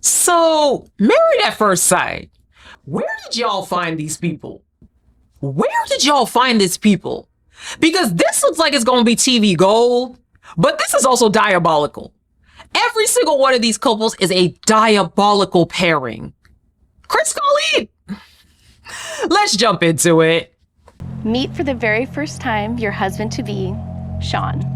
So, Married at First Sight, where did y'all find these people? Where did y'all find these people? Because this looks like it's going to be TV gold, but this is also diabolical. Every single one of these couples is a diabolical pairing. Chris Colleen, let's jump into it. Meet for the very first time your husband-to-be, Sean.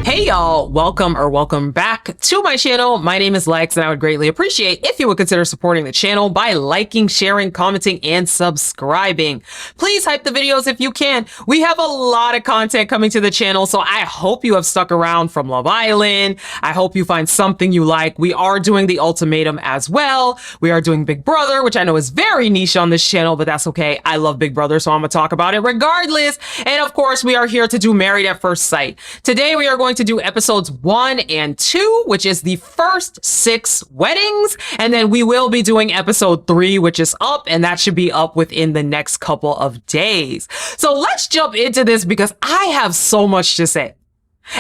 Hey y'all, welcome back to my channel. My name is Lex and I would greatly appreciate if you would consider supporting the channel by liking, sharing, commenting, and subscribing. Please hype the videos if you can. We have a lot of content coming to the channel, so I hope you have stuck around from Love Island. I hope you find something you like. We are doing The Ultimatum as well. We are doing Big Brother, which I know is very niche on this channel, but that's okay. I love Big Brother, so I'm gonna talk about it regardless. And of course, we are here to do Married at First Sight. Today, we are going to do episodes 1 and 2, which is the first 6 weddings. And then we will be doing episode 3, which is up, and that should be up within the next couple of days. So let's jump into this because I have so much to say.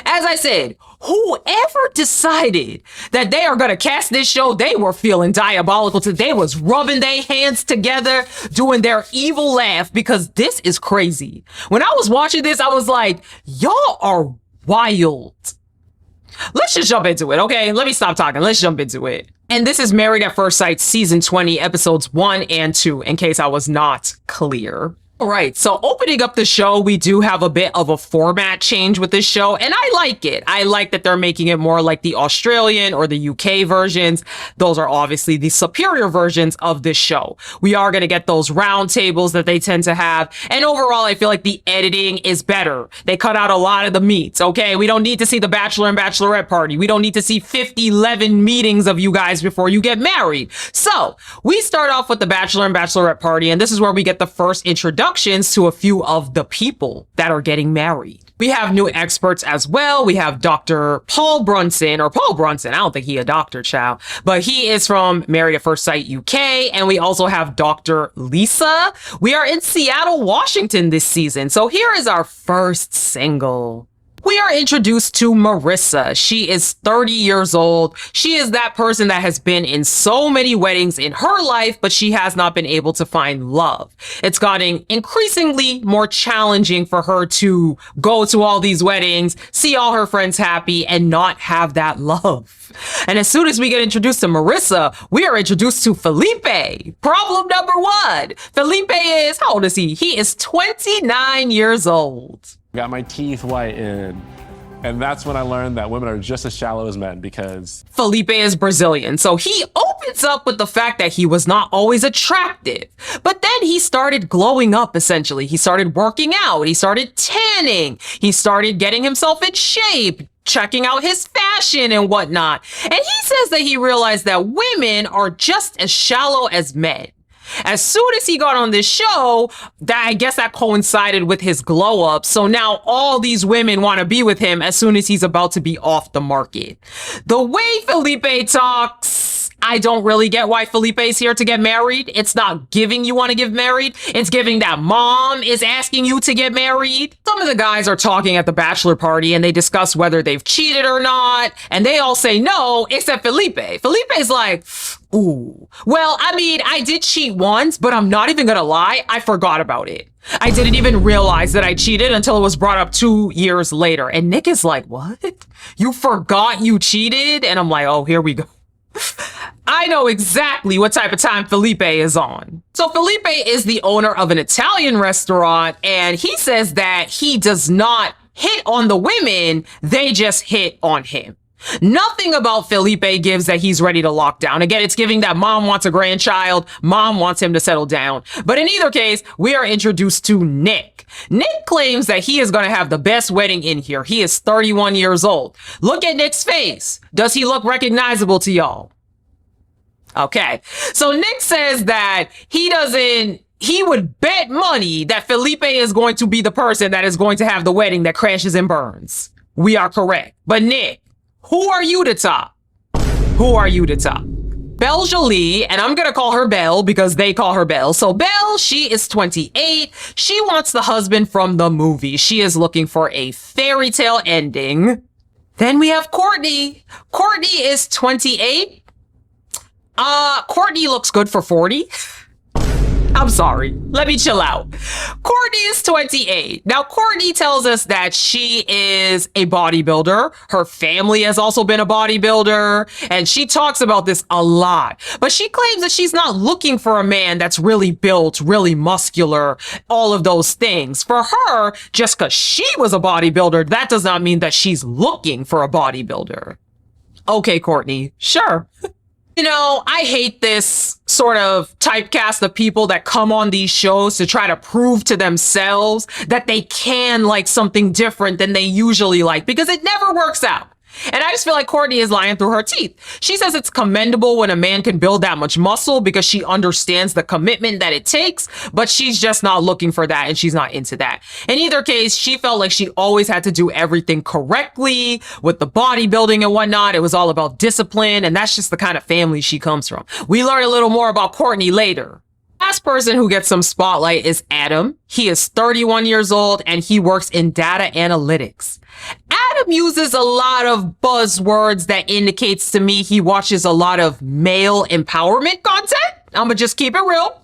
As I said, whoever decided that they are going to cast this show, they were feeling diabolical. They was rubbing their hands together, doing their evil laugh, because this is crazy. When I was watching this, I was like, y'all are wild. Let's just jump into it, okay? Let me stop talking. Let's jump into it. And this is Married at First Sight Season 20, Episodes 1 and 2, in case I was not clear. All right, so opening up the show, we do have a bit of a format change with this show, and I like it. I like that they're making it more like the Australian or the UK versions. Those are obviously the superior versions of this show. We are going to get those round tables that they tend to have, and overall, I feel like the editing is better. They cut out a lot of the meats, okay? We don't need to see the Bachelor and Bachelorette party. We don't need to see 11 meetings of you guys before you get married. So, we start off with the Bachelor and Bachelorette party, and this is where we get the first introduction to a few of the people that are getting married. We have new experts as well. We have Dr. Paul Brunson, I don't think he a doctor, child, but he is from Married at First Sight UK. And we also have Dr. Lisa. We are in Seattle, Washington this season. So here is our first single. We are introduced to Marissa. She is 30 years old. She is that person that has been in so many weddings in her life, but she has not been able to find love. It's gotten increasingly more challenging for her to go to all these weddings, see all her friends happy, and not have that love. And as soon as we get introduced to Marissa, we are introduced to Felipe. Problem number 1. Felipe is, how old is he? He is 29 years old. Got my teeth whitened. And that's when I learned that women are just as shallow as men, because Felipe is Brazilian, so he opens up with the fact that he was not always attractive. But then he started glowing up, essentially. He started working out, he started tanning, he started getting himself in shape, checking out his fashion and whatnot. And he says that he realized that women are just as shallow as men. As soon as he got on this show, I guess that coincided with his glow up. So now all these women want to be with him as soon as he's about to be off the market. The way Felipe talks, I don't really get why Felipe's here to get married. It's not giving you want to get married. It's giving that mom is asking you to get married. Some of the guys are talking at the bachelor party and they discuss whether they've cheated or not. And they all say no, except Felipe. Felipe's like, ooh, well, I mean, I did cheat once, but I'm not even gonna lie, I forgot about it. I didn't even realize that I cheated until it was brought up 2 years later. And Nick is like, what? You forgot you cheated? And I'm like, oh, here we go. I know exactly what type of time Felipe is on. So Felipe is the owner of an Italian restaurant, and he says that he does not hit on the women, they just hit on him. Nothing about Felipe gives that he's ready to lock down. Again, it's giving that mom wants a grandchild, mom wants him to settle down. But in either case, we are introduced to Nick. Nick claims that he is going to have the best wedding in here. He is 31 years old. Look at Nick's face. Does he look recognizable to y'all? Okay, so Nick says that he would bet money that Felipe is going to be the person that is going to have the wedding that crashes and burns. We are correct. But Nick, who are you to top? Who are you to top? Belle Jolie, and I'm gonna call her Belle because they call her Belle. So Belle, she is 28. She wants the husband from the movie. She is looking for a fairy tale ending. Then we have Courtney. Courtney is 28. Courtney looks good for 40. I'm sorry. Let me chill out. Courtney is 28. Now, Courtney tells us that she is a bodybuilder. Her family has also been a bodybuilder, and she talks about this a lot. But she claims that she's not looking for a man that's really built, really muscular, all of those things. For her, just because she was a bodybuilder, that does not mean that she's looking for a bodybuilder. Okay, Courtney, sure. You know, I hate this sort of typecast of people that come on these shows to try to prove to themselves that they can like something different than they usually like, because it never works out. And I just feel like Courtney is lying through her teeth. She says it's commendable when a man can build that much muscle because she understands the commitment that it takes, but she's just not looking for that and she's not into that. In either case, she felt like she always had to do everything correctly with the bodybuilding and whatnot. It was all about discipline, and that's just the kind of family she comes from. We learn a little more about Courtney later. Last person who gets some spotlight is Adam. He is 31 years old and he works in data analytics. Adam uses a lot of buzzwords that indicates to me he watches a lot of male empowerment content. I'ma just keep it real.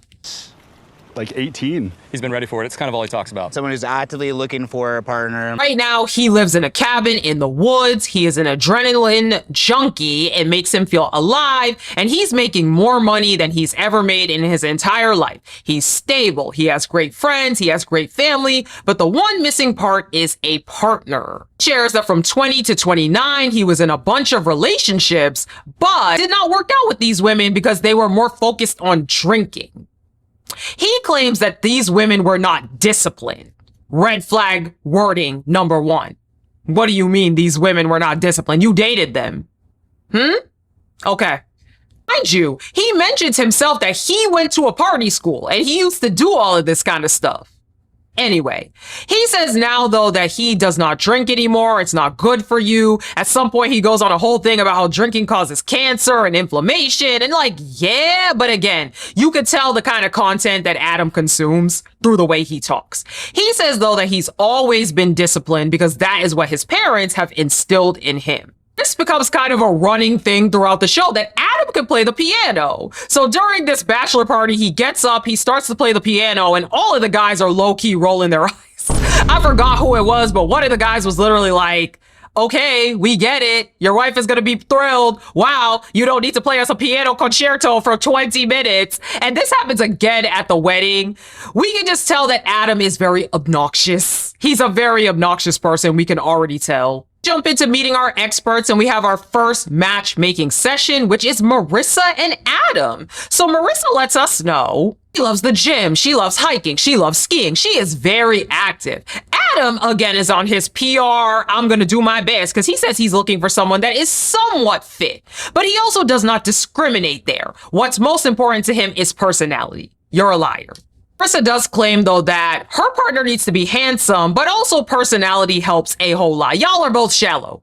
Like 18. He's been ready for it. It's kind of all he talks about. Someone who's actively looking for a partner. Right now, he lives in a cabin in the woods. He is an adrenaline junkie. It makes him feel alive, and he's making more money than he's ever made in his entire life. He's stable. He has great friends. He has great family, but the one missing part is a partner. Shares that from 20 to 29, he was in a bunch of relationships, but did not work out with these women because they were more focused on drinking. He claims that these women were not disciplined. Red flag wording number one. What do you mean these women were not disciplined? You dated them. Okay. Mind you, he mentions himself that he went to a party school and he used to do all of this kind of stuff. Anyway, he says now, though, that he does not drink anymore. It's not good for you. At some point, he goes on a whole thing about how drinking causes cancer and inflammation. And like, yeah, but again, you could tell the kind of content that Adam consumes through the way he talks. He says, though, that he's always been disciplined because that is what his parents have instilled in him. This becomes kind of a running thing throughout the show that Adam can play the piano. So during this bachelor party, he gets up, he starts to play the piano, and all of the guys are low-key rolling their eyes. I forgot who it was, but one of the guys was literally like, okay, we get it. Your wife is going to be thrilled. Wow, you don't need to play us a piano concerto for 20 minutes. And this happens again at the wedding. We can just tell that Adam is very obnoxious. He's a very obnoxious person. We can already tell. Jump into meeting our experts, and we have our first matchmaking session, which is Marissa and Adam. So Marissa lets us know she loves the gym, she loves hiking, she loves skiing, she is very active. Adam, again, is on his PR, I'm gonna do my best, because he says he's looking for someone that is somewhat fit. But he also does not discriminate there. What's most important to him is personality. You're a liar. Marissa does claim, though, that her partner needs to be handsome, but also personality helps a whole lot. Y'all are both shallow.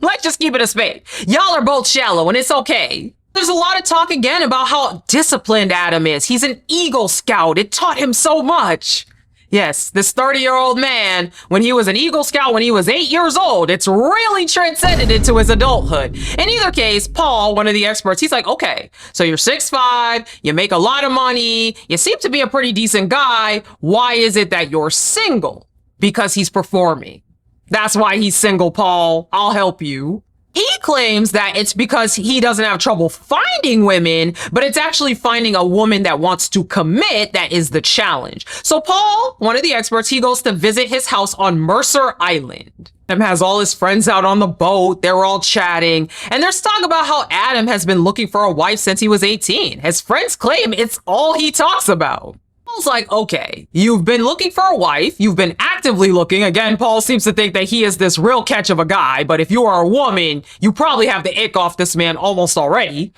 Let's just keep it a spade. Y'all are both shallow, and it's okay. There's a lot of talk again about how disciplined Adam is. He's an Eagle Scout. It taught him so much. Yes, this 30-year-old man, when he was an Eagle Scout when he was 8 years old, it's really transcended into his adulthood. In either case, Paul, one of the experts, he's like, okay, so you're 6'5", you make a lot of money, you seem to be a pretty decent guy. Why is it that you're single? Because he's performing. That's why he's single, Paul. I'll help you. He claims that it's because he doesn't have trouble finding women, but it's actually finding a woman that wants to commit that is the challenge. So Paul, one of the experts, he goes to visit his house on Mercer Island. Adam has all his friends out on the boat. They're all chatting. And there's talk about how Adam has been looking for a wife since he was 18. His friends claim it's all he talks about. Paul's like, okay, you've been looking for a wife. You've been actively looking. Again, Paul seems to think that he is this real catch of a guy. But if you are a woman, you probably have the ick off this man almost already.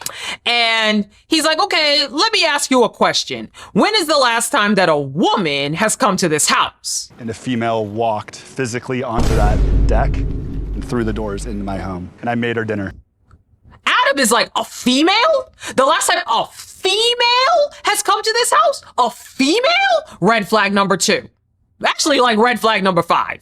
And he's like, okay, let me ask you a question. When is the last time that a woman has come to this house? And a female walked physically onto that deck and through the doors into my home. And I made her dinner. Adam is like, a female? The last time a female has come to this house? A female? Red flag number 2. Actually, like red flag number 5.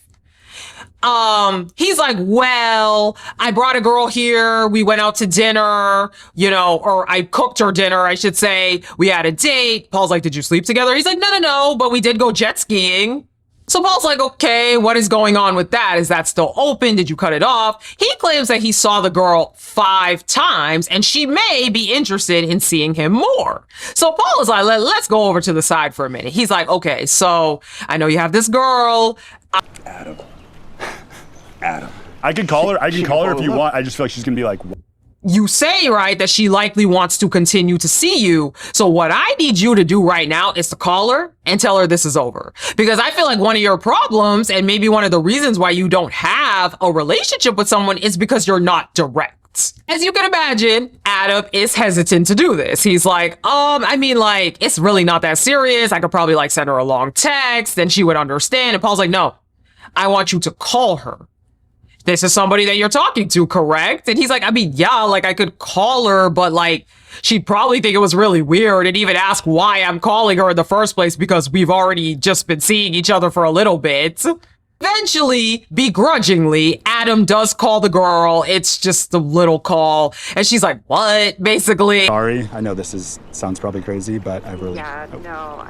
He's like, well, I brought a girl here. We went out to dinner, or I cooked her dinner, I should say. We had a date. Paul's like, did you sleep together? He's like, no, but we did go jet skiing. So Paul's like, okay, what is going on with that? Is that still open? Did you cut it off? He claims that he saw the girl 5 times and she may be interested in seeing him more. So Paul is like, let's go over to the side for a minute. He's like, okay, so I know you have this girl. Adam. I can call her if you want. I just feel like she's gonna be like, You say, right, that she likely wants to continue to see you. So what I need you to do right now is to call her and tell her this is over. Because I feel like one of your problems, and maybe one of the reasons why you don't have a relationship with someone, is because you're not direct. As you can imagine, Adam is hesitant to do this. He's like, it's really not that serious. I could probably send her a long text, then she would understand. And Paul's like, no, I want you to call her. This is somebody that you're talking to, correct? And he's like, I could call her, but she'd probably think it was really weird and even ask why I'm calling her in the first place because we've already just been seeing each other for a little bit. Eventually, begrudgingly, Adam does call the girl. It's just a little call. And she's like, what? Basically. sorry, I know this sounds probably crazy, but I really... Yeah, no,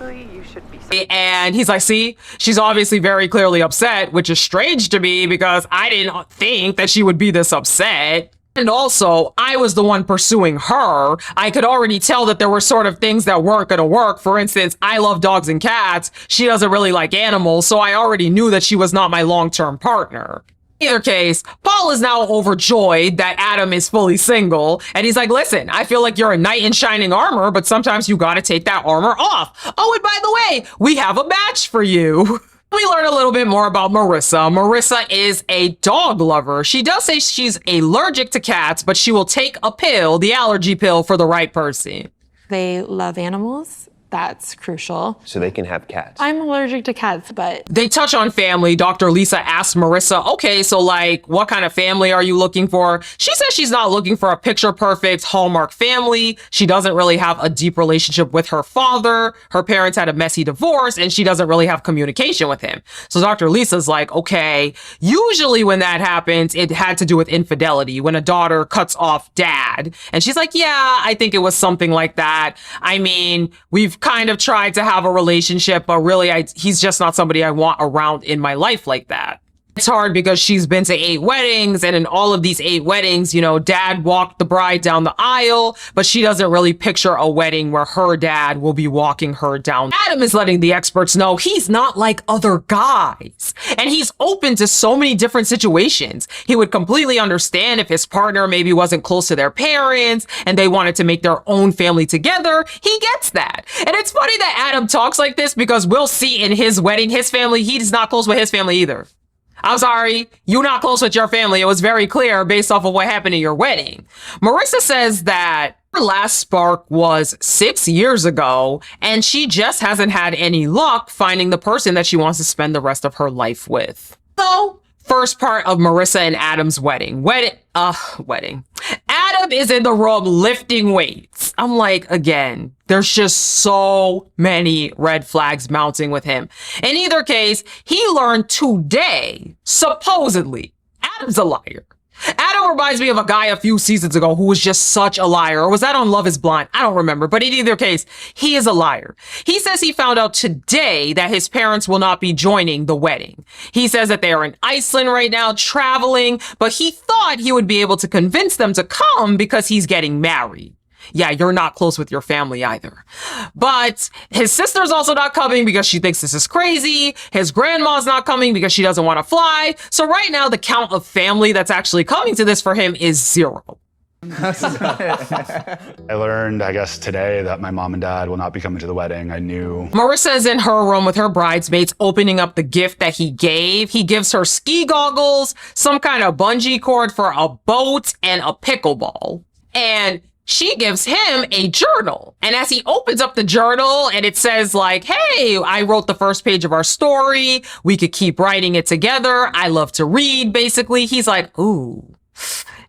you should be... And he's like, see, she's obviously very clearly upset, which is strange to me because I didn't think that she would be this upset. And also, I was the one pursuing her. I could already tell that there were sort of things that weren't going to work. For instance, I love dogs and cats. She doesn't really like animals, so I already knew that she was not my long-term partner. In either case, Paul is now overjoyed that Adam is fully single, and he's like, listen, I feel like you're a knight in shining armor, but sometimes you gotta take that armor off. Oh, and by the way, we have a match for you. We learn a little bit more about Marissa. Marissa is a dog lover. She does say she's allergic to cats, but she will take a pill, the allergy pill, for the right person. They love animals. That's crucial. So they can have cats. I'm allergic to cats, but... They touch on family. Dr. Lisa asks Marissa, okay, so what kind of family are you looking for? She says she's not looking for a picture-perfect Hallmark family. She doesn't really have a deep relationship with her father. Her parents had a messy divorce, and she doesn't really have communication with him. So Dr. Lisa's like, okay, usually when that happens, it had to do with infidelity, when a daughter cuts off dad. And she's like, yeah, I think it was something like that. We've kind of tried to have a relationship, but really he's just not somebody I want around in my life like that. It's hard because she's been to 8 weddings, and in all of these 8 weddings, dad walked the bride down the aisle, but she doesn't really picture a wedding where her dad will be walking her down. Adam is letting the experts know he's not like other guys, and he's open to so many different situations. He would completely understand if his partner maybe wasn't close to their parents and they wanted to make their own family together. He gets that. And it's funny that Adam talks like this because we'll see in his wedding, his family, he's not close with his family either. I'm sorry, you're not close with your family. It was very clear based off of what happened at your wedding. Marissa says that her last spark was 6 years ago, and she just hasn't had any luck finding the person that she wants to spend the rest of her life with. So, first part of Marissa and Adam's wedding. Adam is in the room lifting weights. I'm like, again, there's just so many red flags mounting with him. In either case, he learned today, supposedly, Adam's a liar. Adam reminds me of a guy a few seasons ago who was just such a liar. Or was that on Love is Blind? I don't remember. But in either case, he is a liar. He says he found out today that his parents will not be joining the wedding. He says that they are in Iceland right now, traveling, but he thought he would be able to convince them to come because he's getting married. Yeah, you're not close with your family either. But his sister's also not coming because she thinks this is crazy. His grandma's not coming because she doesn't want to fly. So right now, the count of family that's actually coming to this for him is 0. I learned, I guess, today that my mom and dad will not be coming to the wedding. I knew. Marissa is in her room with her bridesmaids opening up the gift that he gave. He gives her ski goggles, some kind of bungee cord for a boat, and a pickleball. And she gives him a journal. And as he opens up the journal and it says hey, I wrote the first page of our story. We could keep writing it together. I love to read, basically. He's like, ooh.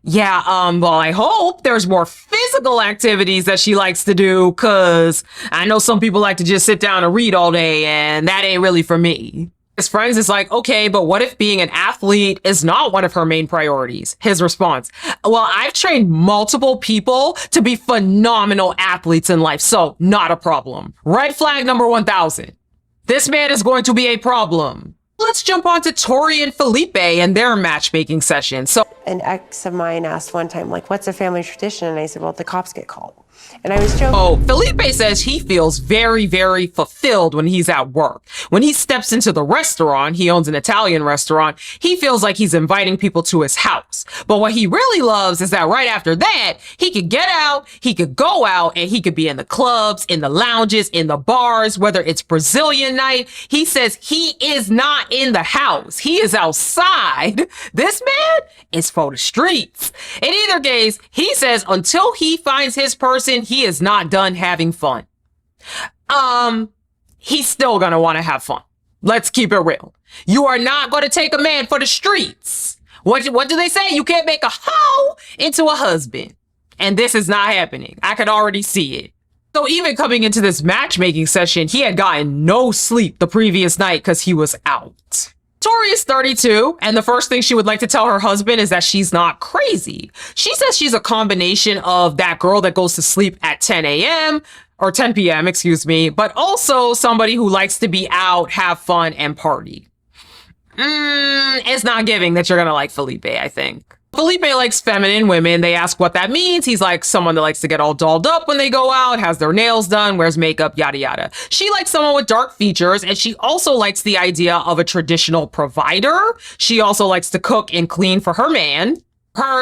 Yeah, well, I hope there's more physical activities that she likes to do, cause I know some people like to just sit down and read all day, and that ain't really for me. His friends is like, okay, but what if being an athlete is not one of her main priorities? His response, well, I've trained multiple people to be phenomenal athletes in life, so not a problem. Red flag number 1000. This man is going to be a problem. Let's jump on to Tori and Felipe and their matchmaking session. So an ex of mine asked one time, like, what's a family tradition? And I said, well, the cops get called. And I was joking. Oh, Felipe says he feels very, very fulfilled when he's at work. When he steps into the restaurant, he owns an Italian restaurant, he feels like he's inviting people to his house. But what he really loves is that right after that, he could get out, he could go out, and he could be in the clubs, in the lounges, in the bars, whether it's Brazilian night. He says he is not in the house. He is outside. This man is for the streets. In either case, he says until he finds his person, he is not done having fun. He's still gonna want to have fun. Let's keep it real. You are not going to take a man for the streets. What do they say? You can't make a hoe into a husband. And this is not happening. I could already see it. So even coming into this matchmaking session, he had gotten no sleep the previous night because he was out. Tori is 32, and the first thing she would like to tell her husband is that she's not crazy. She says she's a combination of that girl that goes to sleep at 10 a.m., or 10 p.m., excuse me, but also somebody who likes to be out, have fun, and party. It's not giving that you're gonna like Felipe, I think. Felipe likes feminine women. They ask what that means. He's like someone that likes to get all dolled up when they go out, has their nails done, wears makeup, yada yada. She likes someone with dark features, and she also likes the idea of a traditional provider. She also likes to cook and clean for her man.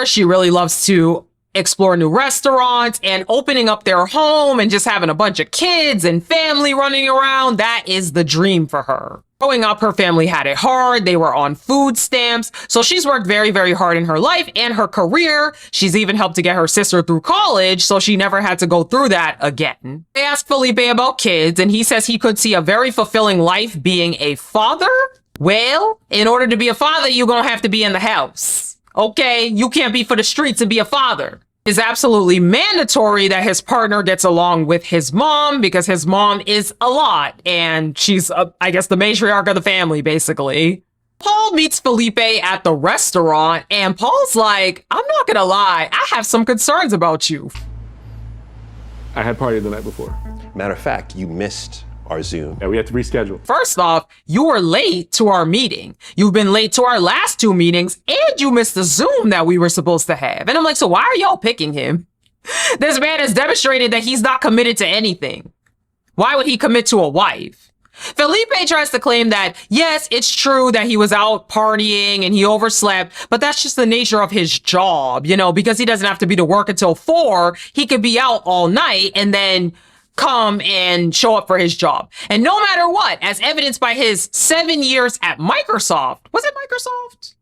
She really loves to explore new restaurants and opening up their home and just having a bunch of kids and family running around. That is the dream for her. Growing up, her family had it hard. They were on food stamps. So she's worked very, very hard in her life and her career. She's even helped to get her sister through college, so she never had to go through that again. They asked Felipe about kids, and he says he could see a very fulfilling life being a father. Well, in order to be a father, you're gonna have to be in the house. Okay, you can't be for the streets and be a father. It's absolutely mandatory that his partner gets along with his mom because his mom is a lot and she's, I guess, the matriarch of the family, basically. Paul meets Felipe at the restaurant and Paul's like, I'm not gonna lie, I have some concerns about you. I had partied the night before. Matter of fact, you missed our Zoom. Yeah, we had to reschedule. First off, you were late to our meeting. You've been late to our last 2 meetings, and you missed the Zoom that we were supposed to have. And I'm like, so why are y'all picking him? This man has demonstrated that he's not committed to anything. Why would he commit to a wife? Felipe tries to claim that, yes, it's true that he was out partying and he overslept, but that's just the nature of his job, you know, because he doesn't have to be to work until 4. He could be out all night and then come and show up for his job. And no matter what, as evidenced by his 7 years at Microsoft, was it Microsoft?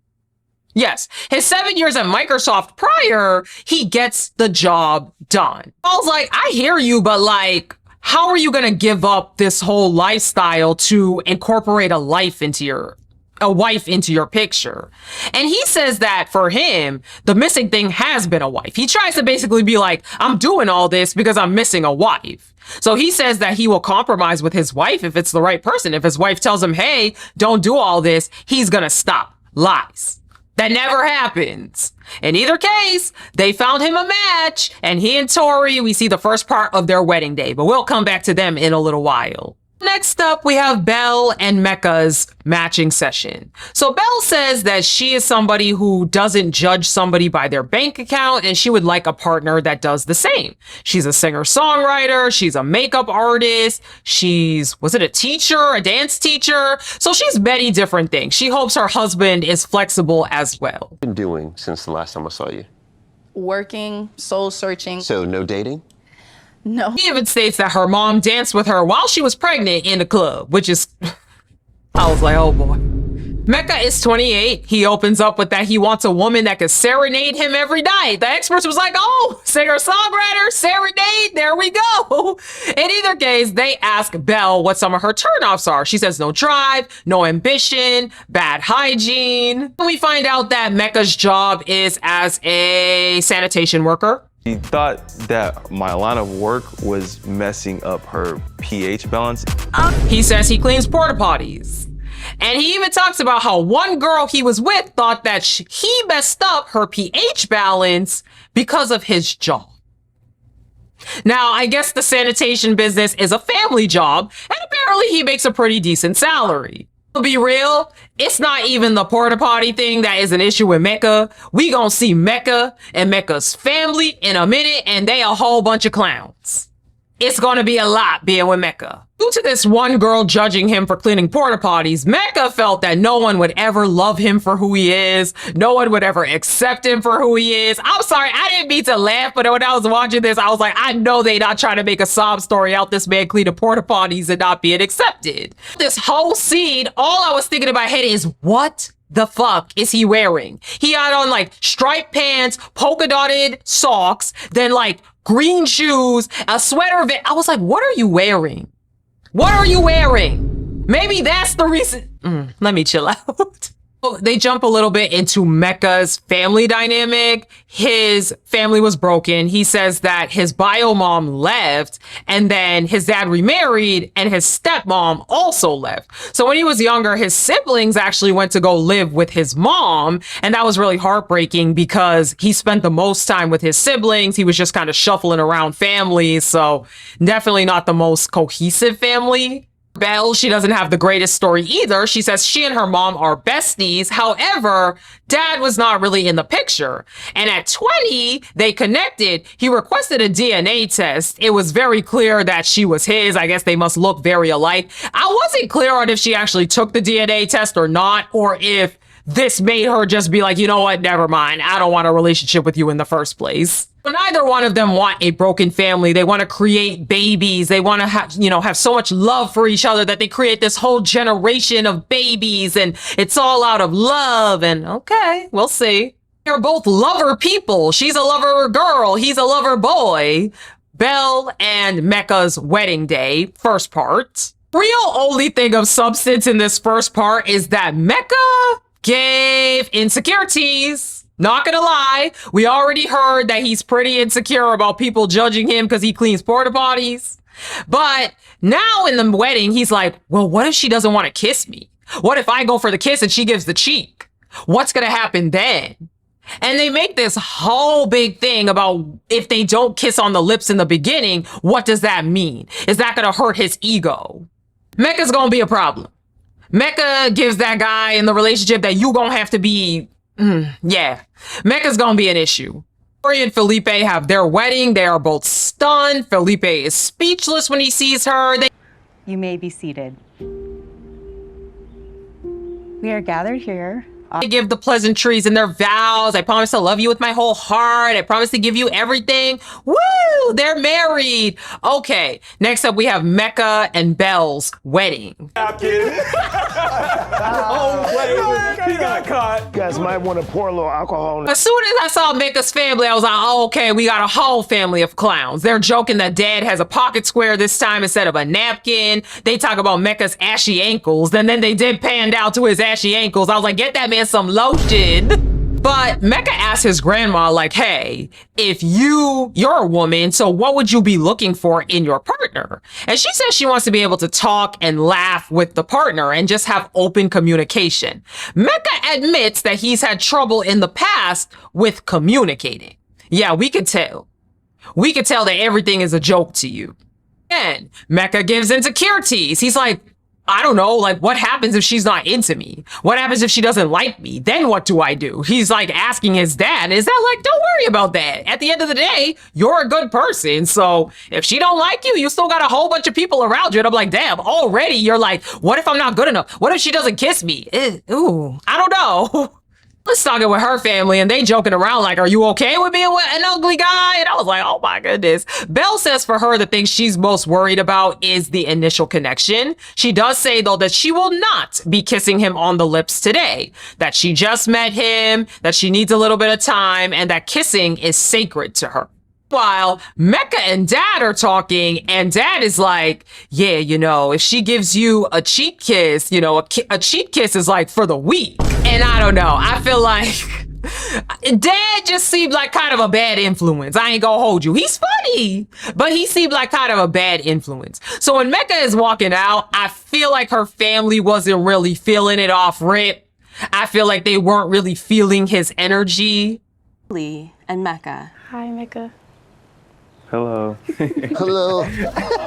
Yes, his 7 years at Microsoft prior, he gets the job done. I was like, I hear you, but like, how are you gonna give up this whole lifestyle to incorporate a wife into your picture? And he says that for him, the missing thing has been a wife. He tries to basically be like, I'm doing all this because I'm missing a wife. So he says that he will compromise with his wife if it's the right person. If his wife tells him, hey, don't do all this, he's gonna stop. Lies. That never happens. In either case, they found him a match, and he and Tori, we see the first part of their wedding day, but we'll come back to them in a little while. Next up, we have Belle and Mecca's matching session. So Belle says that she is somebody who doesn't judge somebody by their bank account, and she would like a partner that does the same. She's a singer-songwriter, she's a makeup artist, was it a teacher, a dance teacher? So she's many different things. She hopes her husband is flexible as well. What have you been doing since the last time I saw you? Working, soul searching. So no dating? No. She even states that her mom danced with her while she was pregnant in the club, which is, I was like, oh boy. Mecca is 28. He opens up with that he wants a woman that can serenade him every night. The experts was like, oh, singer-songwriter, serenade, there we go. In either case, they ask Belle what some of her turnoffs are. She says no drive, no ambition, bad hygiene. We find out that Mecca's job is as a sanitation worker. He thought that my line of work was messing up her pH balance. He says he cleans porta potties. And he even talks about how one girl he was with thought that he messed up her pH balance because of his job. Now, I guess the sanitation business is a family job, and apparently he makes a pretty decent salary. To be real, it's not even the porta potty thing that is an issue with Mecca. We gonna see Mecca and Mecca's family in a minute, and they a whole bunch of clowns. It's gonna be a lot being with Mecca. Due to this one girl judging him for cleaning porta potties, Mecca felt that no one would ever love him for who he is. No one would ever accept him for who he is. I'm sorry, I didn't mean to laugh, but when I was watching this, I was like, I know they not trying to make a sob story out this man cleaning porta potties and not being accepted. This whole scene, all I was thinking in my head is, what the fuck is he wearing? He had on like striped pants, polka dotted socks, then like green shoes, a sweater. I was like, what are you wearing? What are you wearing? Maybe that's the reason. Let me chill out. They jump a little bit into Mecca's family dynamic. His family was broken. He says that his bio mom left, and then his dad remarried, and his stepmom also left. So when he was younger, his siblings actually went to go live with his mom, and that was really heartbreaking because he spent the most time with his siblings. He was just kind of shuffling around families, so definitely not the most cohesive family. Belle, she doesn't have the greatest story either. She says she and her mom are besties. However, dad was not really in the picture. And at 20, they connected. He requested a DNA test. It was very clear that she was his. I guess they must look very alike. I wasn't clear on if she actually took the DNA test or not, or if this made her just be like, you know what, never mind. I don't want a relationship with you in the first place. But neither one of them want a broken family. They want to create babies. They want to have so much love for each other that they create this whole generation of babies, and it's all out of love. And okay, we'll see. They're both lover people. She's a lover girl. He's a lover boy. Belle and Mecca's wedding day, first part. Real only thing of substance in this first part is that Mecca gave insecurities. Not gonna lie, we already heard that he's pretty insecure about people judging him because he cleans porta potties. But now in the wedding, he's like, well, what if she doesn't want to kiss me? What if I go for the kiss and she gives the cheek? What's gonna happen then? And they make this whole big thing about if they don't kiss on the lips in the beginning, what does that mean? Is that gonna hurt his ego? Mecca's gonna be a problem. Mecca gives that guy in the relationship that you gonna have to be, Mecca's gonna be an issue. Tori and Felipe have their wedding. They are both stunned. Felipe is speechless when he sees her. You may be seated. We are gathered here. They give the pleasantries and their vows. I promise to love you with my whole heart. I promise to give you everything. Woo! They're married. Okay, next up we have Mecca and Belle's wedding. He got caught. You guys might want to pour a little alcohol. As soon as I saw Mecca's family, I was like, oh, okay, we got a whole family of clowns. They're joking that dad has a pocket square this time instead of a napkin. They talk about Mecca's ashy ankles. And then they did pan down to his ashy ankles. I was like, get that man some lotion. But Mecca asked his grandma, like, hey, if you're a woman, so what would you be looking for in your partner? And she says she wants to be able to talk and laugh with the partner and just have open communication. Mecca admits that he's had trouble in the past with communicating. Yeah, we could tell. We could tell that everything is a joke to you. And Mecca gives insecurities. He's like, I don't know, like, what happens if she's not into me? What happens if she doesn't like me? Then what do I do? He's like asking his dad, is that like, don't worry about that. At the end of the day, you're a good person. So if she don't like you, you still got a whole bunch of people around you. And I'm like, damn, already you're like, what if I'm not good enough? What if she doesn't kiss me? Ooh, I don't know. Let's talk it with her family, and they joking around like, are you okay with being with an ugly guy? And I was like, oh my goodness. Belle says for her, the thing she's most worried about is the initial connection. She does say, though, that she will not be kissing him on the lips today, that she just met him, that she needs a little bit of time, and that kissing is sacred to her. While Mecca and Dad are talking, and Dad is like, yeah, if she gives you a cheek kiss, a cheek kiss is like for the weak. And I don't know. I feel like Dad just seemed like kind of a bad influence. I ain't gonna hold you. He's funny, but he seemed like kind of a bad influence. So when Mecca is walking out, I feel like her family wasn't really feeling it off rip. I feel like they weren't really feeling his energy. Lee and Mecca. Hi, Mecca. Hello. Hello.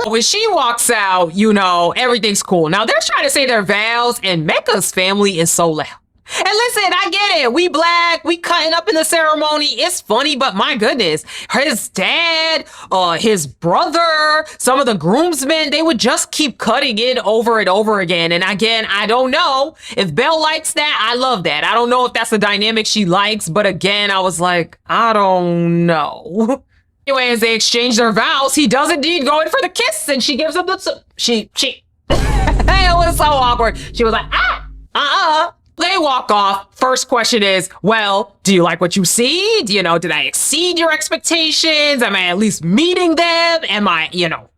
When she walks out, you know, everything's cool. Now they're trying to say their vows and Mecca's family is so loud. And listen, I get it. We black, we cutting up in the ceremony. It's funny, but my goodness, his dad, his brother, some of the groomsmen, they would just keep cutting it over and over again. And again, I don't know if Belle likes that. I love that. I don't know if that's the dynamic she likes, but again, I was like, I don't know. Anyway, as they exchange their vows, he does indeed go in for the kiss, and she gives him the she it was so awkward. She was like, They walk off. First question is, well, do you like what you see? Do you know, did I exceed your expectations? Am I at least meeting them? Am I,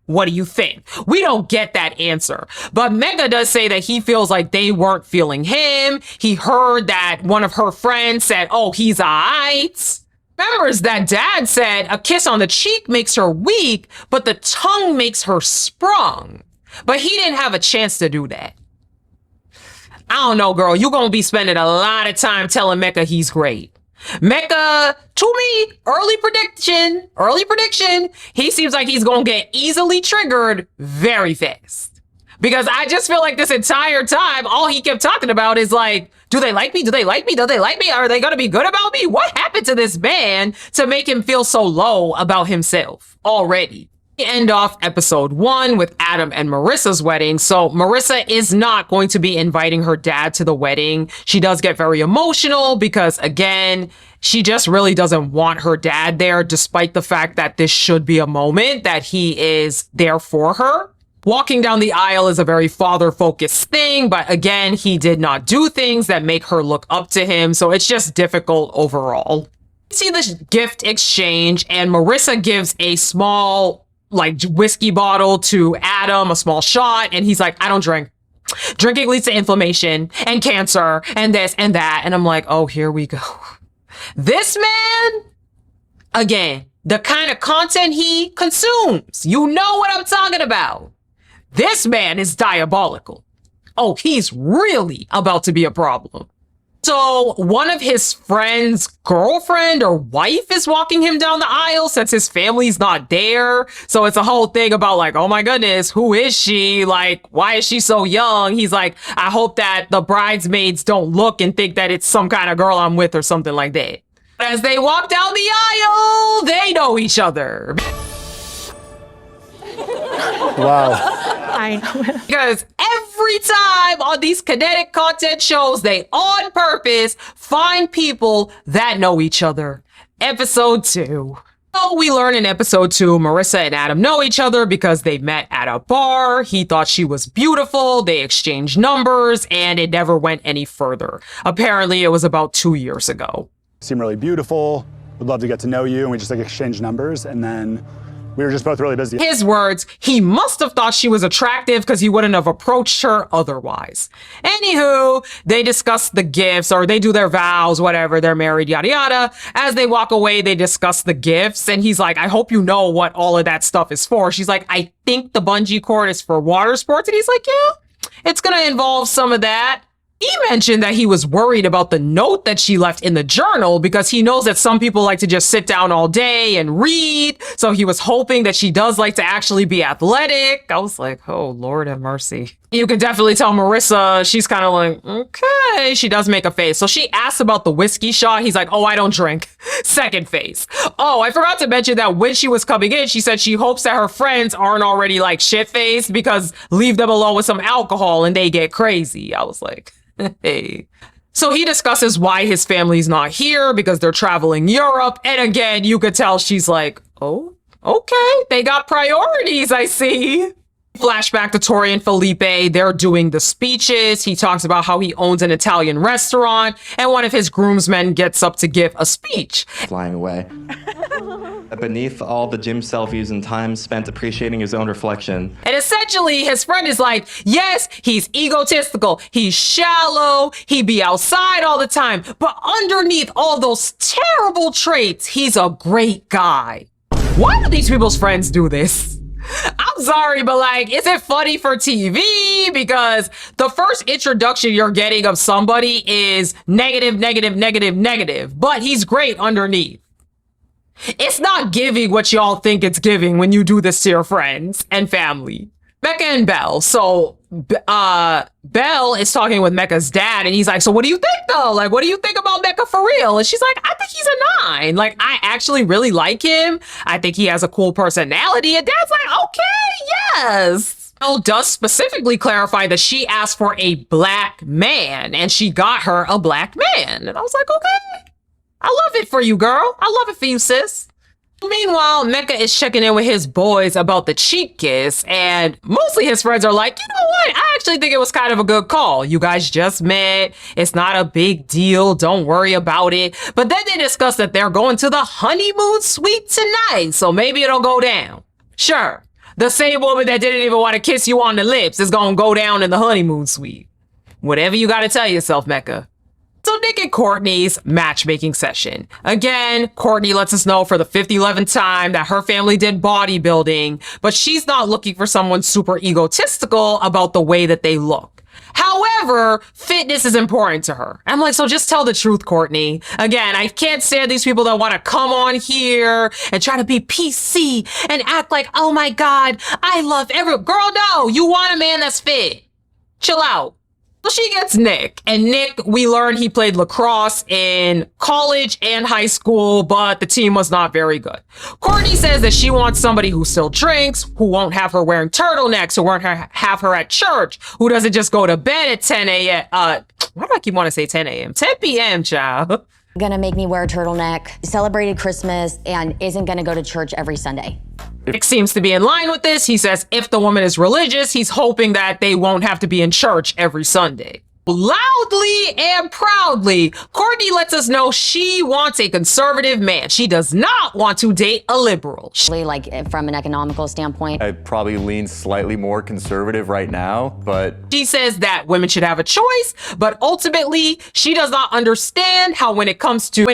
what do you think? We don't get that answer. But Mecca does say that he feels like they weren't feeling him. He heard that one of her friends said, oh, he's alright. Remembers that dad said a kiss on the cheek makes her weak, but the tongue makes her sprung. But he didn't have a chance to do that. I don't know, girl. You're going to be spending a lot of time telling Mecca he's great. Mecca, to me, early prediction, he seems like he's going to get easily triggered very fast. Because I just feel like this entire time, all he kept talking about is like, do they like me? Do they like me? Do they like me? Are they going to be good about me? What happened to this man to make him feel so low about himself already? We end off episode 1 with Adam and Marissa's wedding. So Marissa is not going to be inviting her dad to the wedding. She does get very emotional because, again, she just really doesn't want her dad there, despite the fact that this should be a moment that he is there for her. Walking down the aisle is a very father-focused thing, but again, he did not do things that make her look up to him, so it's just difficult overall. You see the gift exchange, and Marissa gives a small, whiskey bottle to Adam, a small shot, and he's like, I don't drink. Drinking leads to inflammation and cancer and this and that, and I'm like, oh, here we go. This man, again, the kind of content he consumes, you know what I'm talking about. This man is diabolical. Oh, he's really about to be a problem. So one of his friend's girlfriend or wife is walking him down the aisle since his family's not there. So it's a whole thing about like, oh my goodness, who is she? Like, why is she so young? He's like, I hope that the bridesmaids don't look and think that it's some kind of girl I'm with or something like that. As they walk down the aisle, they know each other. Wow. I know. Because every time on these kinetic content shows, they on purpose find people that know each other. Episode 2. So we learn in episode 2, Marissa and Adam know each other because they met at a bar. He thought she was beautiful. They exchanged numbers and it never went any further. Apparently it was about 2 years ago. Seem really beautiful. Would love to get to know you. And we just exchanged numbers, and then we were just both really busy. His words, he must have thought she was attractive because he wouldn't have approached her otherwise. Anywho, they discuss the gifts, or they do their vows, whatever, they're married, yada yada. As they walk away, they discuss the gifts, and he's like, I hope you know what all of that stuff is for. She's like, I think the bungee cord is for water sports. And he's like, yeah, it's gonna involve some of that. He mentioned that he was worried about the note that she left in the journal because he knows that some people like to just sit down all day and read. So he was hoping that she does like to actually be athletic. I was like, oh, Lord have mercy. You can definitely tell Marissa, she's kind of like, okay, she does make a face. So she asks about the whiskey shot. He's like, oh, I don't drink. Second face. Oh, I forgot to mention that when she was coming in, she said she hopes that her friends aren't already like shit-faced because leave them alone with some alcohol and they get crazy. I was like, hey. So he discusses why his family's not here because they're traveling Europe. And again, you could tell she's like, oh, okay, they got priorities, I see. Flashback to Tori and Felipe. They're doing the speeches. He talks about how he owns an Italian restaurant and one of his groomsmen gets up to give a speech. Flying away. Beneath all the gym selfies and time spent appreciating his own reflection. And essentially, his friend is like, yes, he's egotistical, he's shallow, he be outside all the time, but underneath all those terrible traits, he's a great guy. Why do these people's friends do this? I'm sorry, but like, is it funny for TV? Because the first introduction you're getting of somebody is negative, negative, negative, negative, but he's great underneath. It's not giving what y'all think it's giving when you do this to your friends and family. Mecca and Belle. So, Belle is talking with Mecca's dad, and he's like, so what do you think though? Like, what do you think about Mecca for real? And she's like, I think he's a 9. Like, I actually really like him. I think he has a cool personality. And Dad's like, okay, yes. Belle does specifically clarify that she asked for a black man, and she got her a black man. And I was like, okay, I love it for you, girl. I love it for you, sis. Meanwhile, Mecca is checking in with his boys about the cheek kiss, and mostly his friends are like, you know what? I actually think it was kind of a good call. You guys just met. It's not a big deal. Don't worry about it. But then they discuss that they're going to the honeymoon suite tonight, so maybe it'll go down. Sure, the same woman that didn't even want to kiss you on the lips is going to go down in the honeymoon suite. Whatever you got to tell yourself, Mecca. So Nick and Courtney's matchmaking session. Again, Courtney lets us know for the 11th time that her family did bodybuilding, but she's not looking for someone super egotistical about the way that they look. However, fitness is important to her. I'm like, so just tell the truth, Courtney. Again, I can't stand these people that want to come on here and try to be PC and act like, oh my God, I love every girl. No, you want a man that's fit. Chill out. So she gets Nick, and Nick, we learned he played lacrosse in college and high school, but the team was not very good. Courtney says that she wants somebody who still drinks, who won't have her wearing turtlenecks, who won't have her at church, who doesn't just go to bed at 10 a.m. Why do I keep wanting to say 10 a.m.? 10 p.m., child. Gonna make me wear a turtleneck, celebrated Christmas, and isn't gonna go to church every Sunday. Nick seems to be in line with this. He says if the woman is religious, he's hoping that they won't have to be in church every Sunday. Loudly and proudly, Courtney lets us know she wants a conservative man. She does not want to date a liberal. Like from an economical standpoint, I probably lean slightly more conservative right now, but she says that women should have a choice, but ultimately she does not understand how when it comes to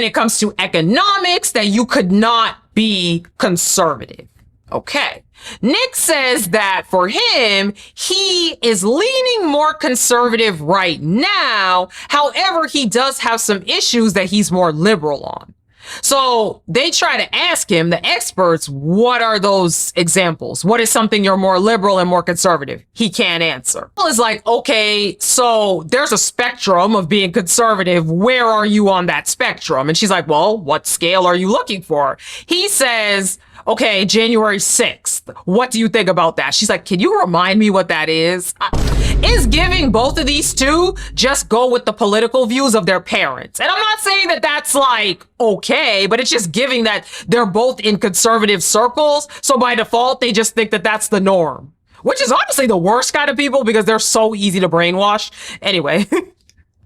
economics that you could not be conservative. Okay. Nick says that for him, he is leaning more conservative right now. However, he does have some issues that he's more liberal on. So they try to ask him, the experts, what are those examples? What is something you're more liberal and more conservative? He can't answer. It's like, okay, so there's a spectrum of being conservative. Where are you on that spectrum? And she's like, well, what scale are you looking for? He says, okay, January 6th. What do you think about that? She's like, can you remind me what that is? Is giving both of these two just go with the political views of their parents. And I'm not saying that that's like, okay, but it's just giving that they're both in conservative circles. So by default, they just think that that's the norm, which is honestly the worst kind of people because they're so easy to brainwash. Anyway.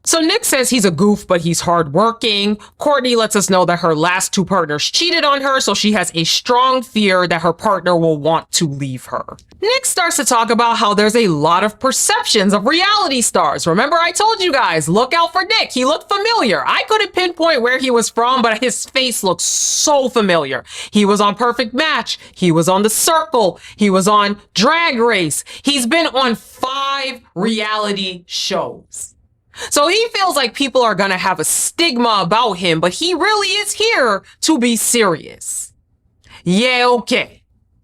So Nick says he's a goof, but he's hardworking. Courtney lets us know that her last 2 partners cheated on her, so she has a strong fear that her partner will want to leave her. Nick starts to talk about how there's a lot of perceptions of reality stars. Remember, I told you guys, look out for Nick. He looked familiar. I couldn't pinpoint where he was from, but his face looked so familiar. He was on Perfect Match. He was on The Circle. He was on Drag Race. He's been on 5 reality shows. So he feels like people are gonna have a stigma about him, but he really is here to be serious. Yeah, okay.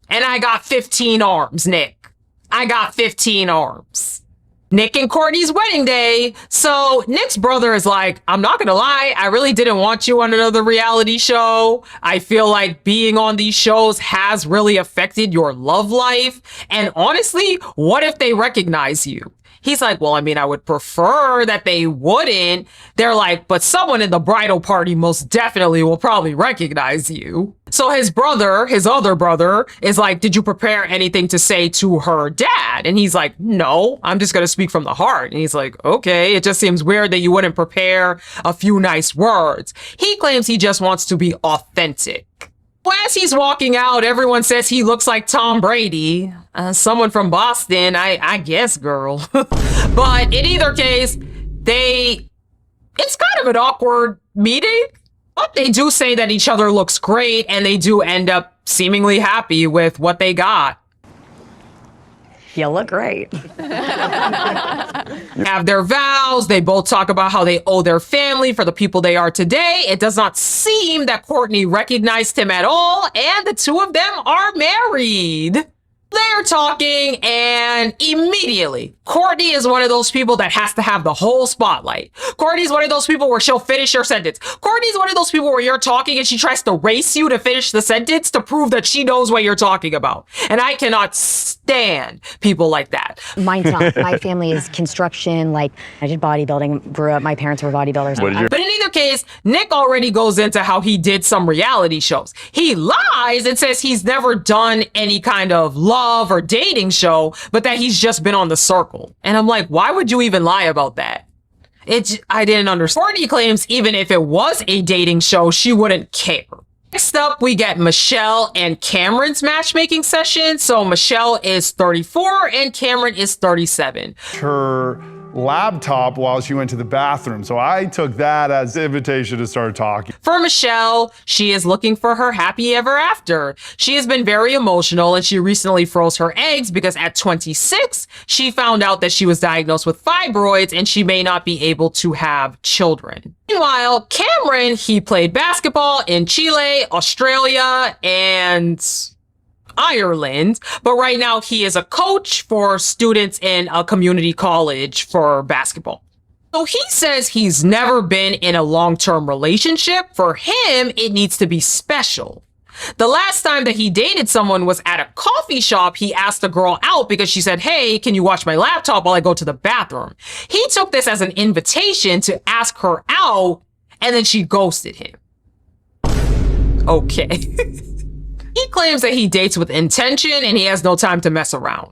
And I got 15 arms, Nick. I got 15 arms. Nick and Courtney's wedding day. So Nick's brother is like, I'm not gonna lie, I really didn't want you on another reality show. I feel like being on these shows has really affected your love life. And honestly, what if they recognize you? He's like, well, I mean, I would prefer that they wouldn't. They're like, but someone in the bridal party most definitely will probably recognize you. So his brother, his other brother, is like, did you prepare anything to say to her dad? And he's like, no, I'm just going to speak from the heart. And he's like, okay, it just seems weird that you wouldn't prepare a few nice words. He claims he just wants to be authentic. As he's walking out, everyone says he looks like Tom Brady. Someone from Boston, I guess, girl. But in either case, it's kind of an awkward meeting. But they do say that each other looks great, and they do end up seemingly happy with what they got. You look great. Have their vows. They both talk about how they owe their family for the people they are today. It does not seem that Courtney recognized him at all, and the two of them are married. They're talking, and immediately, Courtney is one of those people that has to have the whole spotlight. Courtney's one of those people where she'll finish your sentence. Courtney's one of those people where you're talking and she tries to race you to finish the sentence to prove that she knows what you're talking about. And I cannot stand people like that. Mine's not. My family is construction. Like, I did bodybuilding, grew up, my parents were bodybuilders. But in either case, Nick already goes into how he did some reality shows. He lies and says he's never done any kind of love or dating show, but that he's just been on The Circle. And I'm like, why would you even lie about that? I didn't understand. Courtney claims even if it was a dating show, she wouldn't care. Next up, we get Michelle and Cameron's matchmaking session. So Michelle is 34 and Cameron is 37. Her laptop while she went to the bathroom. So I took that as an invitation to start talking. For Michelle, she is looking for her happy ever after. She has been very emotional and she recently froze her eggs because at 26, she found out that she was diagnosed with fibroids and she may not be able to have children. Meanwhile, Cameron, he played basketball in Chile, Australia, and Ireland, but right now he is a coach for students in a community college for basketball. So he says he's never been in a long-term relationship. For him, it needs to be special. The last time that he dated someone was at a coffee shop. He asked a girl out because she said, "Hey, can you watch my laptop while I go to the bathroom?" He took this as an invitation to ask her out, and then she ghosted him. Okay. He claims that he dates with intention and he has no time to mess around.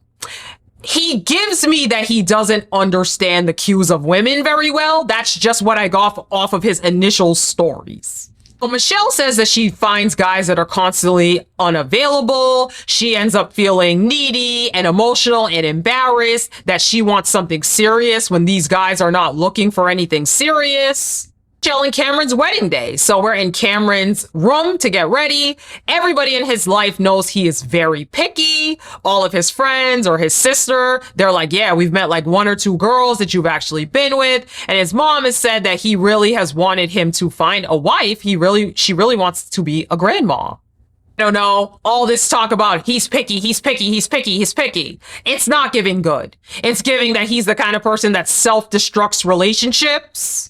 He gives me that he doesn't understand the cues of women very well. That's just what I got off of his initial stories. So Michelle says that she finds guys that are constantly unavailable. She ends up feeling needy and emotional and embarrassed that she wants something serious when these guys are not looking for anything serious. Michelle and Cameron's wedding day. So we're in Cameron's room to get ready. Everybody in his life knows he is very picky. All of his friends or his sister, they're like, yeah, we've met like one or two girls that you've actually been with. And his mom has said that he really has wanted him to find a wife. She really wants to be a grandma. I don't know, all this talk about he's picky, he's picky, he's picky, he's picky. It's not giving good. It's giving that he's the kind of person that self-destructs relationships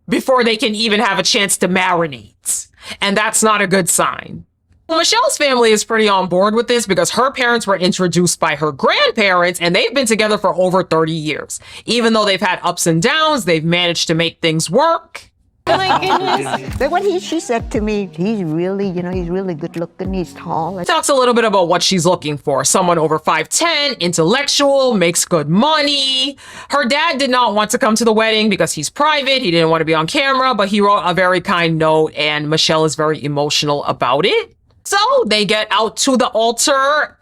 before they can even have a chance to marinate. And that's not a good sign. Well, Michelle's family is pretty on board with this because her parents were introduced by her grandparents and they've been together for over 30 years. Even though they've had ups and downs, they've managed to make things work. Oh my goodness. But what she said to me, he's really, he's really good looking, he's tall. Talks a little bit about what she's looking for. Someone over 5'10", intellectual, makes good money. Her dad did not want to come to the wedding because he's private. He didn't want to be on camera, but he wrote a very kind note and Michelle is very emotional about it. So they get out to the altar.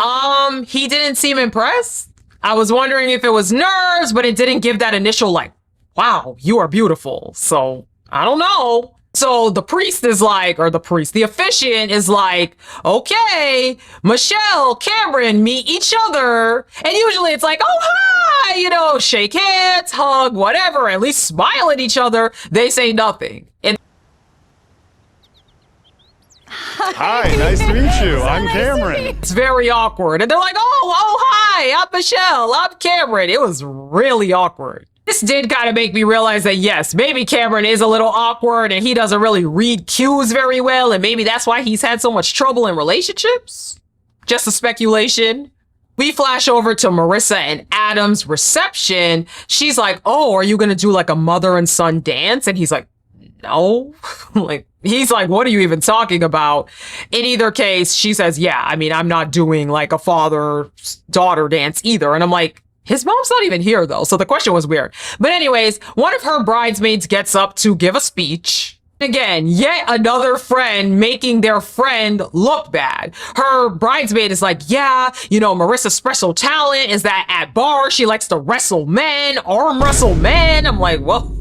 He didn't seem impressed. I was wondering if it was nerves, but it didn't give that initial like, wow, you are beautiful. So I don't know. So the priest is like, the officiant is like, okay, Michelle, Cameron, meet each other. And usually it's like, oh, hi, shake hands, hug, whatever, at least smile at each other. They say nothing. And Hi, nice to meet you. I'm Cameron. It's very awkward. And they're like, oh, hi, I'm Michelle, I'm Cameron. It was really awkward. This did kind of make me realize that, yes, maybe Cameron is a little awkward and he doesn't really read cues very well. And maybe that's why he's had so much trouble in relationships. Just a speculation. We flash over to Marissa and Adam's reception. She's like, oh, are you going to do like a mother and son dance? And he's like, no. He's like, what are you even talking about? In either case, she says, yeah, I'm not doing like a father-daughter dance either. And I'm like, his mom's not even here though, so the question was weird. But anyways, one of her bridesmaids gets up to give a speech. Again, yet another friend making their friend look bad. Her bridesmaid is like, yeah, you know, Marissa's special talent is that at bars, she likes to wrestle men, arm wrestle men. I'm like, well,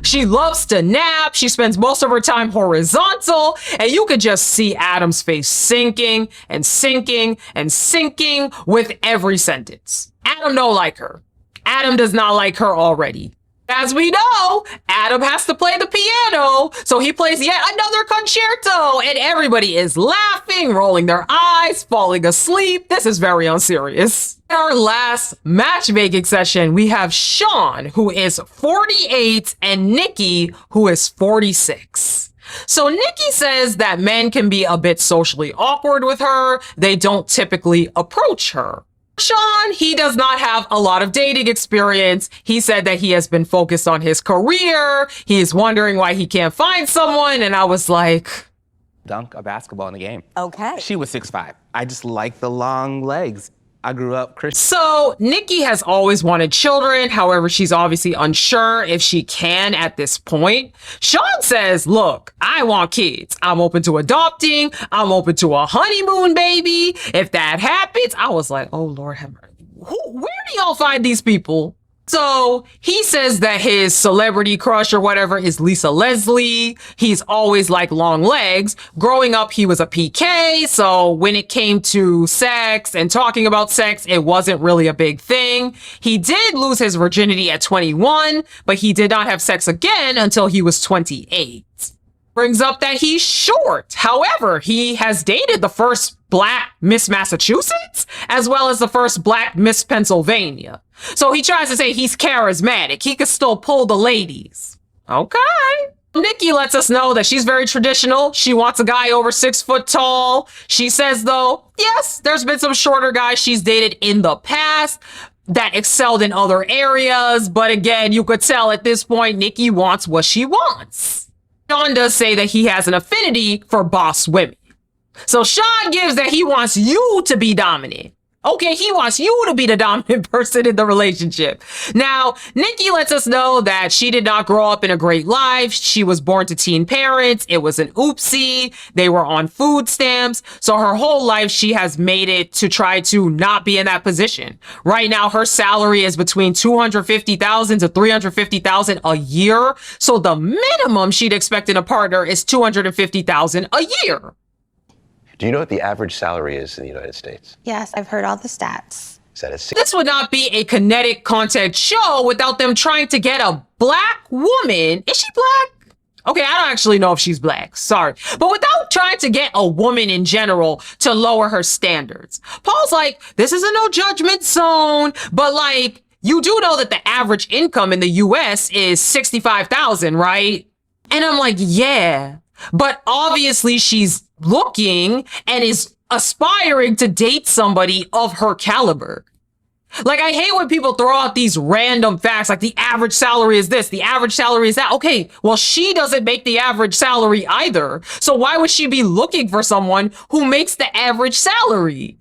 she loves to nap. She spends most of her time horizontal. And you could just see Adam's face sinking and sinking and sinking with every sentence. Adam don't like her. Adam does not like her already. As we know, Adam has to play the piano, so he plays yet another concerto, and everybody is laughing, rolling their eyes, falling asleep. This is very unserious. In our last matchmaking session, we have Sean, who is 48, and Nikki, who is 46. So Nikki says that men can be a bit socially awkward with her. They don't typically approach her. Sean, he does not have a lot of dating experience. He said that he has been focused on his career. He's wondering why he can't find someone. And I was like, Dunk a basketball in the game. Okay. She was 6'5". I just like the long legs. I grew up Christian. So Nikki has always wanted children. However, she's obviously unsure if she can at this point. Sean says, look, I want kids. I'm open to adopting. I'm open to a honeymoon baby. If that happens, I was like, oh, Lord have mercy. Where do y'all find these people? So he says that his celebrity crush or whatever is Lisa Leslie. He's always liked long legs. Growing up, he was a PK. So when it came to sex and talking about sex, it wasn't really a big thing. He did lose his virginity at 21, but he did not have sex again until he was 28. Brings up that he's short. However, he has dated the first Black Miss Massachusetts, as well as the first Black Miss Pennsylvania. So he tries to say he's charismatic. He could still pull the ladies. Okay. Nikki lets us know that she's very traditional. She wants a guy over 6 foot tall. She says, though, yes, there's been some shorter guys she's dated in the past that excelled in other areas. But again, you could tell at this point, Nikki wants what she wants. Sean does say that he has an affinity for boss women. So Sean gives that he wants you to be dominant. Okay, he wants you to be the dominant person in the relationship. Now, Nikki lets us know that she did not grow up in a great life. She was born to teen parents. It was an oopsie. They were on food stamps. So her whole life, she has made it to try to not be in that position. Right now, her salary is between $250,000 to $350,000 a year. So the minimum she'd expect in a partner is $250,000 a year. Do you know what the average salary is in the United States? Yes, I've heard all the stats. Is that a This would not be a kinetic content show without them trying to get a Black woman. Is she Black? Okay, I don't actually know if she's Black. Sorry. But without trying to get a woman in general to lower her standards. Paul's like, this is a no judgment zone, but like, you do know that the average income in the US is $65,000, right? And I'm like, yeah, but obviously she's looking and is aspiring to date somebody of her caliber. Like, I hate when people throw out these random facts, like the average salary is this, the average salary is that. Okay, well, she doesn't make the average salary either. So why would she be looking for someone who makes the average salary?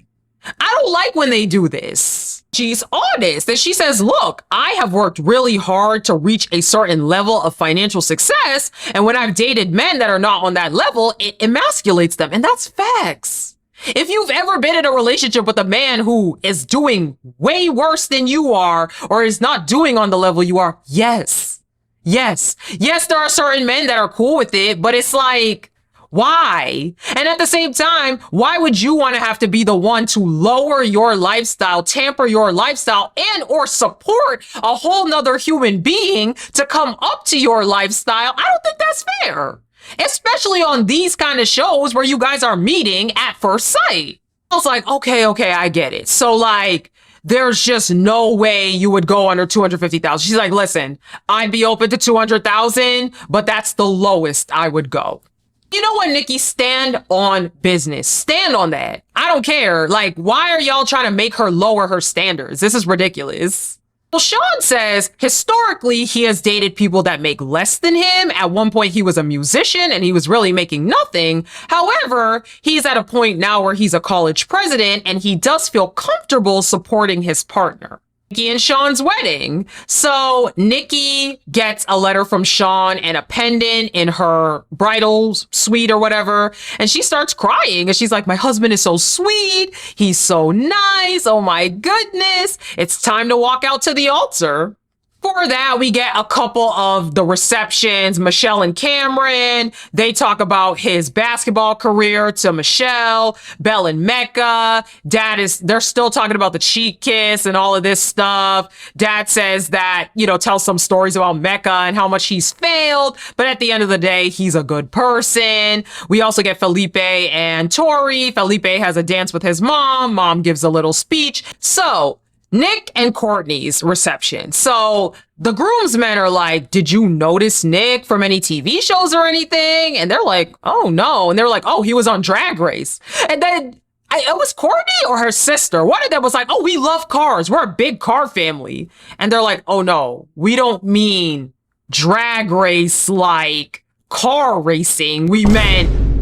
I don't like when they do this. She's honest and she says, look, I have worked really hard to reach a certain level of financial success. And when I've dated men that are not on that level, it emasculates them. And that's facts. If you've ever been in a relationship with a man who is doing way worse than you are, or is not doing on the level you are, yes, there are certain men that are cool with it, but it's like, why? And at the same time, why would you want to have to be the one to lower your lifestyle, tamper your lifestyle, and or support a whole nother human being to come up to your lifestyle? I don't think that's fair. Especially on these kind of shows where you guys are meeting at first sight. I was like, okay, I get it. So like, there's just no way you would go under 250,000. She's like, listen, I'd be open to 200,000, but that's the lowest I would go. You know what, Nikki? Stand on business. Stand on that. I don't care. Like, why are y'all trying to make her lower her standards? This is ridiculous. Well, Sean says historically he has dated people that make less than him. At one point he was a musician and he was really making nothing. However, he's at a point now where he's a college president and he does feel comfortable supporting his partner. Nikki and Sean's wedding. So Nikki gets a letter from Sean and a pendant in her bridal suite or whatever. And she starts crying and she's like, my husband is so sweet. He's so nice. Oh my goodness. It's time to walk out to the altar. For that, we get a couple of the receptions. Michelle and Cameron, they talk about his basketball career to Michelle. Belle and Mecca. They're still talking about the cheek kiss and all of this stuff. Dad says that, tells some stories about Mecca and how much he's failed. But at the end of the day, he's a good person. We also get Felipe and Tori. Felipe has a dance with his mom. Mom gives a little speech. So, Nick and Courtney's reception. So the groomsmen are like, did you notice Nick from any TV shows or anything? And they're like, oh no. And they're like, oh, he was on Drag Race. And then it was Courtney or her sister. One of them was like, oh, we love cars. We're a big car family. And they're like, oh no, we don't mean Drag Race like car racing. We meant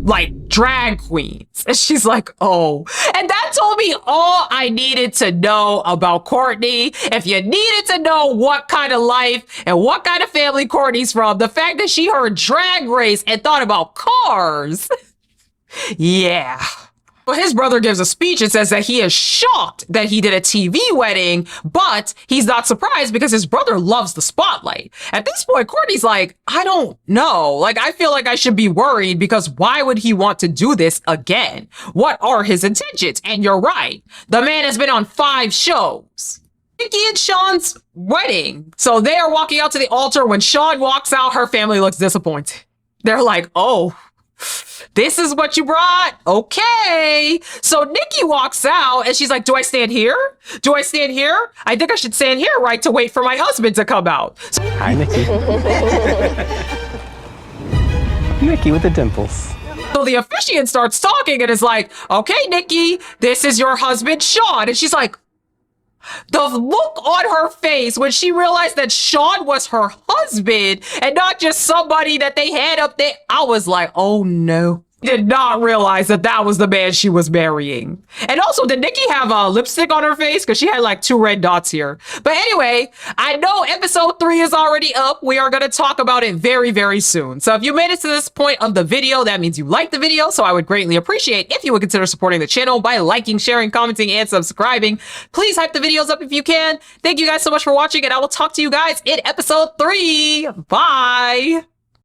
like drag queens. And she's like, oh. And that told me all I needed to know about Courtney. If you needed to know what kind of life and what kind of family Courtney's from, the fact that she heard Drag Race and thought about cars. Yeah. Well, his brother gives a speech and says that he is shocked that he did a TV wedding, but he's not surprised because his brother loves the spotlight. At this point, Courtney's like, I don't know. Like, I feel like I should be worried because why would he want to do this again? What are his intentions? And you're right. The man has been on 5 shows. Nikki and Sean's wedding. So they are walking out to the altar. When Sean walks out, her family looks disappointed. They're like, oh, this is what you brought? Okay. So Nikki walks out and she's like, do I stand here? Do I stand here? I think I should stand here, right, to wait for my husband to come out. Hi, Nikki. Nikki with the dimples. So the officiant starts talking and is like, okay, Nikki, this is your husband, Sean. And she's like, the look on her face when she realized that Sean was her husband and not just somebody that they had up there, I was like, oh no. Did not realize that that was the man she was marrying. And also, did Nikki have a lipstick on her face? Because she had like 2 red dots here. But anyway, I know episode 3 is already up. We are going to talk about it very, very soon. So if you made it to this point of the video, that means you liked the video. So I would greatly appreciate if you would consider supporting the channel by liking, sharing, commenting, and subscribing. Please hype the videos up if you can. Thank you guys so much for watching, and I will talk to you guys in episode 3. Bye.